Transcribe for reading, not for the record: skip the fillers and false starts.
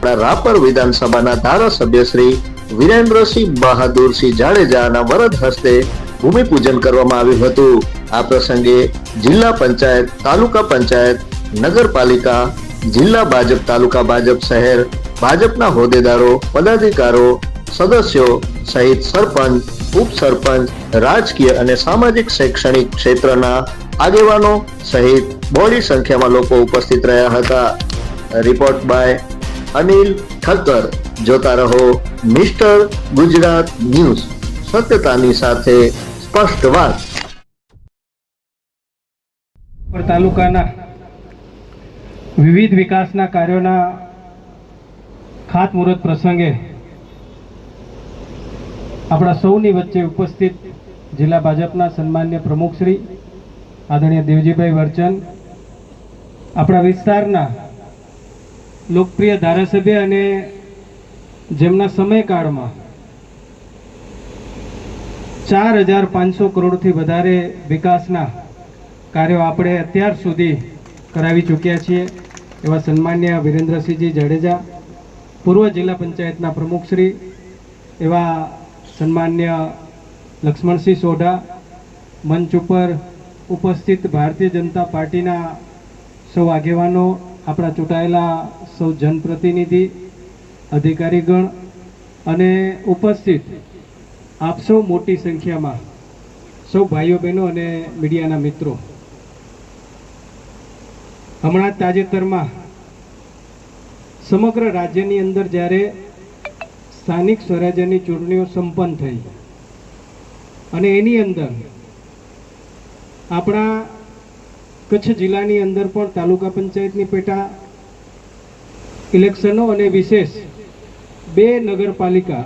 રાપર વિધાનસભાના ધારાસભ્ય શ્રી વિરેન્દ્રસિંહ બહાદુરસિંહ જાડેજાના વરદ હસ્તે ભૂમિપૂજન કરવામાં આવ્યું હતું। આ પ્રસંગે જિલ્લા પંચાયત, તાલુકા પંચાયત, નગરપાલિકા, જિલ્લા ભાજપ, તાલુકા ભાજપ, શહેર ભાજપના હોદ્દેદારો, પદાધિકારો, સદસ્યો સહિત સરપંચ, ઉપસરપંચ, રાજકીય અને સામાજિક શૈક્ષણિક ક્ષેત્રના આગેવાનો સહિત બહોળી સંખ્યામાં લોકો ઉપસ્થિત રહ્યા હતા। Report by Anil Thakkar. જોતા રહો મિસ્ટર ગુજરાત ન્યૂઝ, સત્યતાની સાથે સ્પષ્ટ વાત। તાલુકાના વિવિધ વિકાસના કાર્યોના ખાતમુહૂર્ત પ્રસંગે આપણા સૌની વચ્ચે ઉપસ્થિત જિલ્લા ભાજપના સન્માન્ય પ્રમુખ શ્રી આદરણીય દેવજીભાઈ વર્ચન, આપણા વિસ્તારના લોકપ્રિય ધારાસભ્ય અને જેમના સમયકાળમાં 4500 કરોડથી વધારે વિકાસના કાર્યો આપણે અત્યાર સુધી કરાવી ચૂક્યા છીએ એવા સન્માન્ય વિરેન્દ્રસિંહજી જાડેજા, પૂર્વ જિલ્લા પંચાયતના પ્રમુખશ્રી એવા સન્માન્ય લક્ષ્મણસિંહ સોઢા, મંચ ઉપર ઉપસ્થિત ભારતીય જનતા પાર્ટીના સૌ આગેવાનો, આપણા ચૂંટાયેલા સૌ જનપ્રતિનિધિ, અધિકારીગણ અને ઉપસ્થિત આપ સૌ મોટી સંખ્યામાં સૌ ભાઈઓ બહેનો અને મીડિયાના મિત્રો, હમણાં તાજેતરમાં સમગ્ર રાજ્યની અંદર જ્યારે સ્થાનિક સ્વરાજ્યની ચૂંટણીઓ સંપન્ન થઈ અને એની અંદર આપણા કચ્છ જિલ્લાની અંદર પણ તાલુકા પંચાયતની પેટા ઇલેક્શનો અને વિશેષ 2 નગરપાલિકા